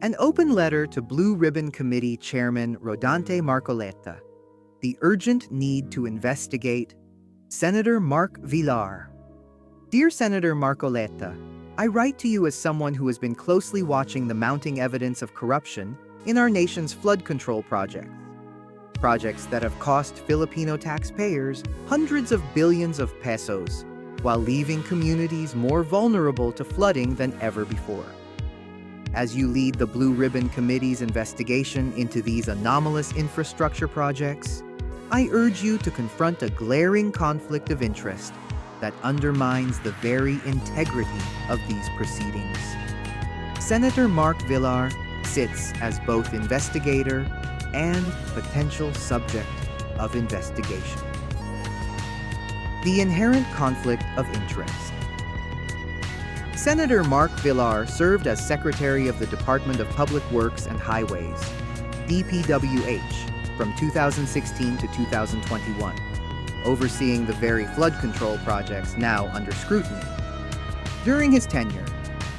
An open letter to Blue Ribbon Committee Chairman Rodante Marcoleta. The urgent need to investigate Senator Mark Villar. Dear Senator Marcoleta, I write to you as someone who has been closely watching the mounting evidence of corruption in our nation's flood control projects. Projects that have cost Filipino taxpayers hundreds of billions of pesos, while leaving communities more vulnerable to flooding than ever before. As you lead the Blue Ribbon Committee's investigation into these anomalous infrastructure projects, I urge you to confront a glaring conflict of interest that undermines the very integrity of these proceedings. Senator Mark Villar sits as both investigator and potential subject of investigation. The inherent conflict of interest. Senator Mark Villar served as Secretary of the Department of Public Works and Highways, DPWH, from 2016 to 2021, overseeing the very flood control projects now under scrutiny. During his tenure,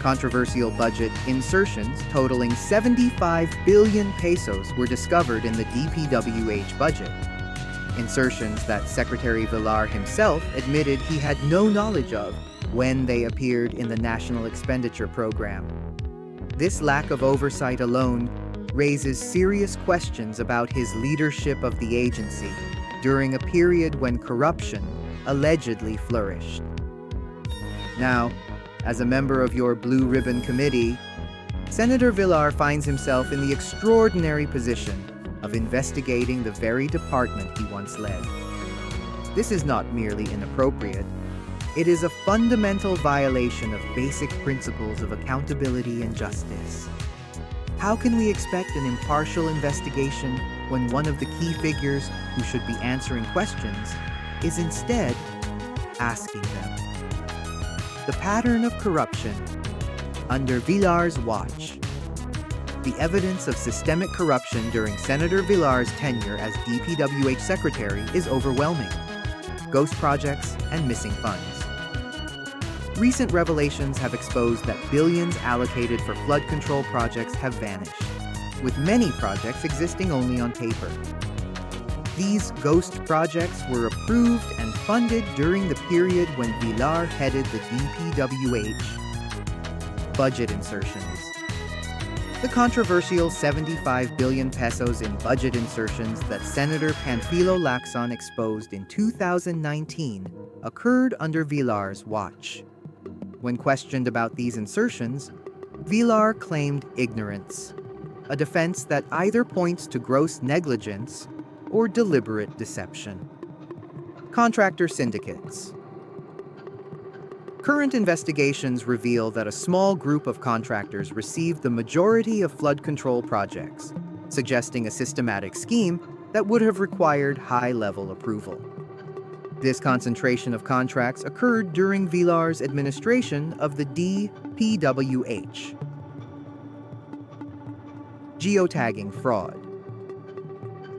controversial budget insertions totaling 75 billion pesos were discovered in the DPWH budget. Insertions that Secretary Villar himself admitted he had no knowledge of when they appeared in the National Expenditure Program. This lack of oversight alone raises serious questions about his leadership of the agency during a period when corruption allegedly flourished. Now, as a member of your Blue Ribbon Committee, Senator Villar finds himself in the extraordinary position of investigating the very department he once led. This is not merely inappropriate, it is a fundamental violation of basic principles of accountability and justice. How can we expect an impartial investigation when one of the key figures who should be answering questions is instead asking them? The pattern of corruption under Villar's watch. The evidence of systemic corruption during Senator Villar's tenure as DPWH Secretary is overwhelming. Ghost projects and missing funds. Recent revelations have exposed that billions allocated for flood control projects have vanished, with many projects existing only on paper. These ghost projects were approved and funded during the period when Villar headed the DPWH. Budget insertions. The controversial 75 billion pesos in budget insertions that Senator Panfilo Lacson exposed in 2019 occurred under Villar's watch. When questioned about these insertions, Villar claimed ignorance, a defense that either points to gross negligence or deliberate deception. Contractor syndicates. Current investigations reveal that a small group of contractors received the majority of flood control projects, suggesting a systematic scheme that would have required high-level approval. This concentration of contracts occurred during Villar's administration of the DPWH. Geotagging fraud.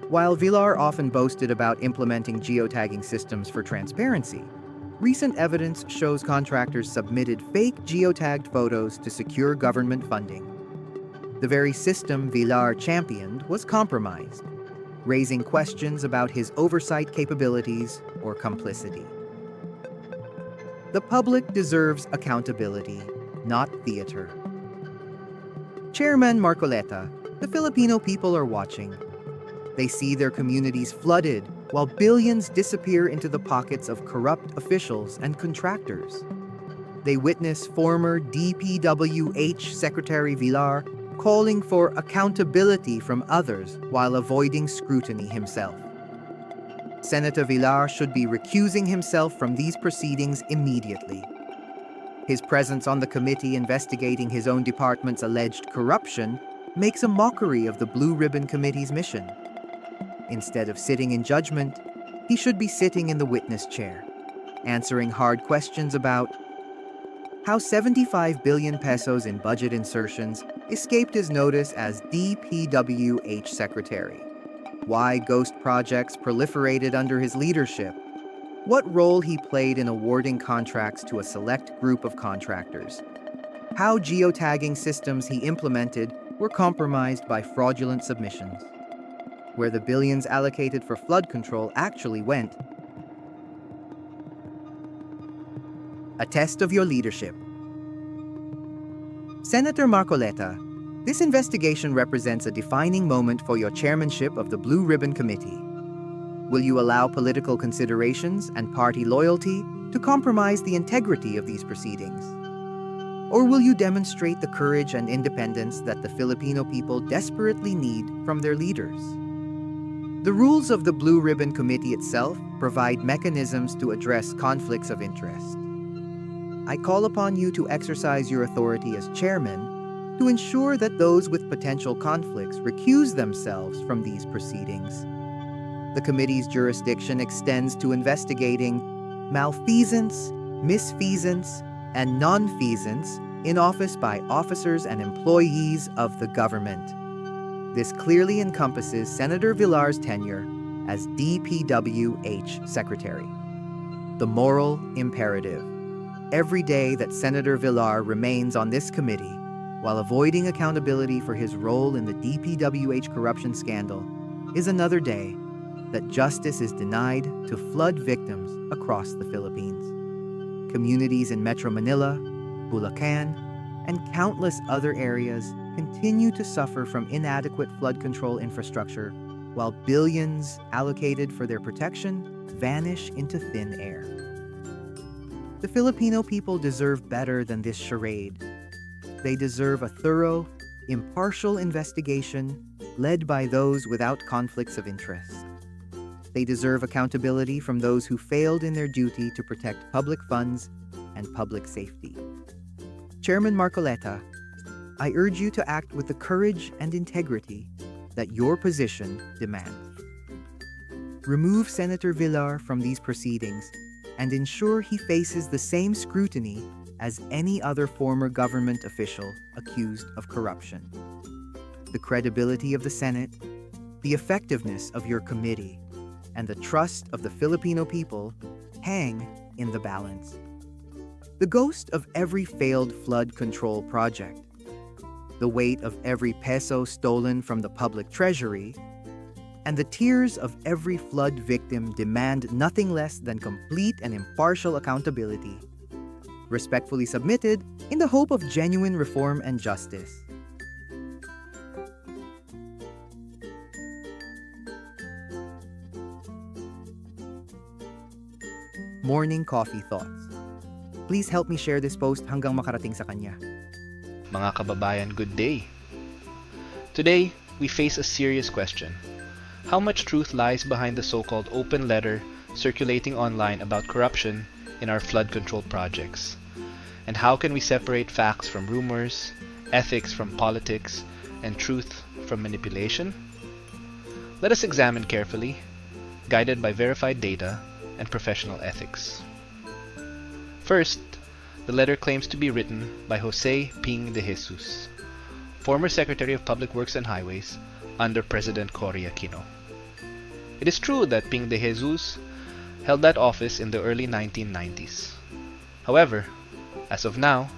While Villar often boasted about implementing geotagging systems for transparency, recent evidence shows contractors submitted fake geotagged photos to secure government funding. The very system Villar championed was compromised, raising questions about his oversight capabilities or complicity. The public deserves accountability, not theater. Chairman Marcoleta, the Filipino people are watching. They see their communities flooded while billions disappear into the pockets of corrupt officials and contractors. They witness former DPWH Secretary Villar calling for accountability from others while avoiding scrutiny himself. Senator Villar should be recusing himself from these proceedings immediately. His presence on the committee investigating his own department's alleged corruption makes a mockery of the Blue Ribbon Committee's mission. Instead of sitting in judgment, he should be sitting in the witness chair, answering hard questions about how 75 billion pesos in budget insertions escaped his notice as DPWH Secretary, why ghost projects proliferated under his leadership, what role he played in awarding contracts to a select group of contractors, how geotagging systems he implemented were compromised by fraudulent submissions. Where the billions allocated for flood control actually went. A test of your leadership. Senator Marcoleta, this investigation represents a defining moment for your chairmanship of the Blue Ribbon Committee. Will you allow political considerations and party loyalty to compromise the integrity of these proceedings? Or will you demonstrate the courage and independence that the Filipino people desperately need from their leaders? The rules of the Blue Ribbon Committee itself provide mechanisms to address conflicts of interest. I call upon you to exercise your authority as chairman to ensure that those with potential conflicts recuse themselves from these proceedings. The committee's jurisdiction extends to investigating malfeasance, misfeasance, and nonfeasance in office by officers and employees of the government. This clearly encompasses Senator Villar's tenure as DPWH Secretary. The moral imperative. Every day that Senator Villar remains on this committee, while avoiding accountability for his role in the DPWH corruption scandal, is another day that justice is denied to flood victims across the Philippines. Communities in Metro Manila, Bulacan, and countless other areas continue to suffer from inadequate flood control infrastructure, while billions allocated for their protection vanish into thin air. The Filipino people deserve better than this charade. They deserve a thorough, impartial investigation led by those without conflicts of interest. They deserve accountability from those who failed in their duty to protect public funds and public safety. Chairman Marcoleta, I urge you to act with the courage and integrity that your position demands. Remove Senator Villar from these proceedings and ensure he faces the same scrutiny as any other former government official accused of corruption. The credibility of the Senate, the effectiveness of your committee, and the trust of the Filipino people hang in the balance. The ghost of every failed flood control project, the weight of every peso stolen from the public treasury, and the tears of every flood victim demand nothing less than complete and impartial accountability. Respectfully submitted in the hope of genuine reform and justice. Morning Coffee Thoughts. Please help me share this post hanggang makarating sa kanya. Mga kababayan, good day. Today, we face a serious question. How much truth lies behind the so-called open letter circulating online about corruption in our flood control projects? And how can we separate facts from rumors, ethics from politics, and truth from manipulation? Let us examine carefully, guided by verified data and professional ethics. First, the letter claims to be written by Jose Ping de Jesus, former Secretary of Public Works and Highways under President Cory Aquino. It is true that Ping de Jesus held that office in the early 1990s. However, as of now,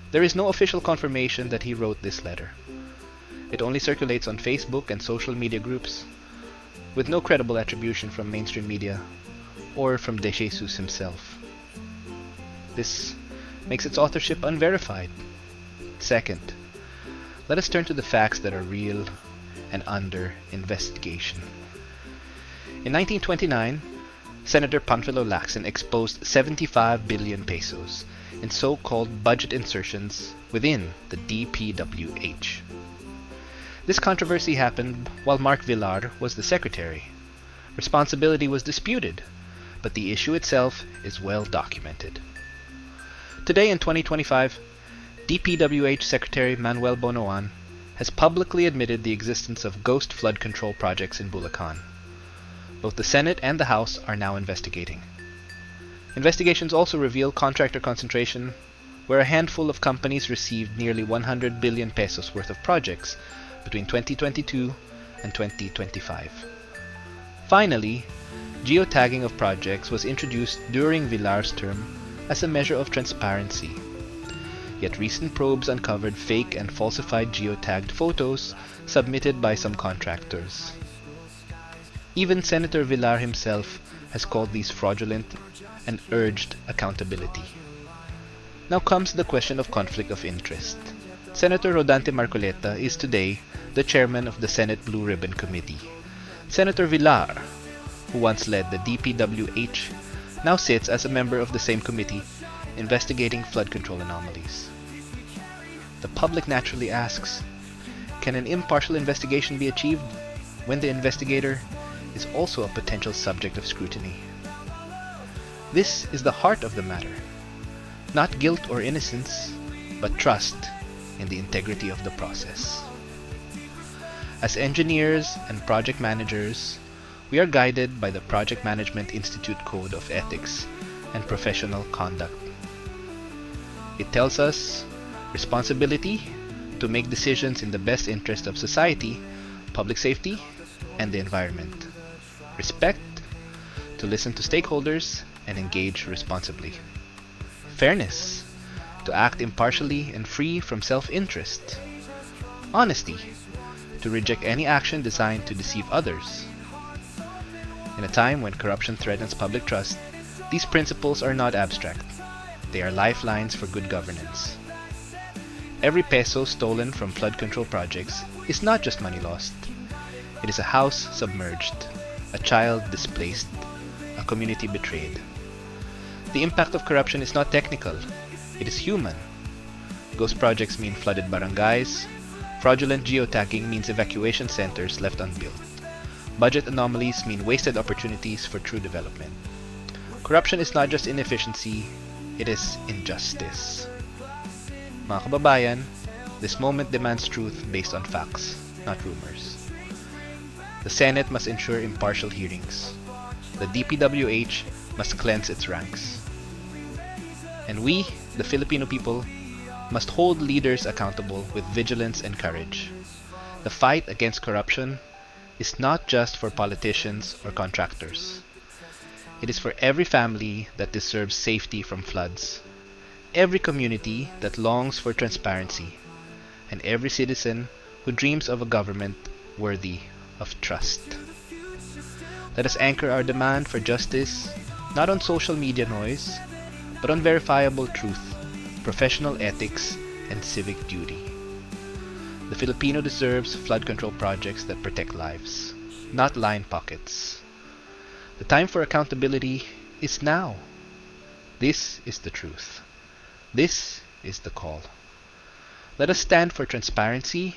there is no official confirmation that he wrote this letter. It only circulates on Facebook and social media groups, with no credible attribution from mainstream media or from de Jesus himself. This makes its authorship unverified. Second, let us turn to the facts that are real and under investigation. In 1929, Senator Panfilo Lacson exposed 75 billion pesos in so-called budget insertions within the DPWH. This controversy happened while Mark Villar was the secretary. Responsibility was disputed, but the issue itself is well documented. Today in 2025, DPWH Secretary Manuel Bonoan has publicly admitted the existence of ghost flood control projects in Bulacan. Both the Senate and the House are now investigating. Investigations also reveal contractor concentration, where a handful of companies received nearly 100 billion pesos worth of projects between 2022 and 2025. Finally, geotagging of projects was introduced during Villar's term as a measure of transparency. Yet recent probes uncovered fake and falsified geotagged photos submitted by some contractors. Even Senator Villar himself has called these fraudulent and urged accountability. Now comes the question of conflict of interest. Senator Rodante Marcoleta is today the chairman of the Senate Blue Ribbon Committee. Senator Villar, who once led the DPWH, now sits as a member of the same committee investigating flood control anomalies. The public naturally asks, can an impartial investigation be achieved when the investigator is also a potential subject of scrutiny? This is the heart of the matter. Not guilt or innocence, but trust in the integrity of the process. As engineers and project managers, we are guided by the Project Management Institute Code of Ethics and Professional Conduct. It tells us responsibility to make decisions in the best interest of society, public safety, and the environment. Respect to listen to stakeholders and engage responsibly. Fairness to act impartially and free from self-interest. Honesty to reject any action designed to deceive others. In a time when corruption threatens public trust, these principles are not abstract. They are lifelines for good governance. Every peso stolen from flood control projects is not just money lost. It is a house submerged, a child displaced, a community betrayed. The impact of corruption is not technical, it is human. Ghost projects mean flooded barangays. Fraudulent geotagging means evacuation centers left unbuilt. Budget anomalies mean wasted opportunities for true development. Corruption is not just inefficiency, it is injustice. Mga kababayan, this moment demands truth based on facts, not rumors. The Senate must ensure impartial hearings. The DPWH must cleanse its ranks. And we, the Filipino people, must hold leaders accountable with vigilance and courage. The fight against corruption is not just for politicians or contractors. It is for every family that deserves safety from floods, every community that longs for transparency, and every citizen who dreams of a government worthy of trust. Let us anchor our demand for justice not on social media noise, but on verifiable truth, professional ethics, and civic duty. The Filipino deserves flood control projects that protect lives, not line pockets. The time for accountability is now. This is the truth. This is the call. Let us stand for transparency,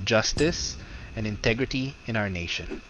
justice, and integrity in our nation.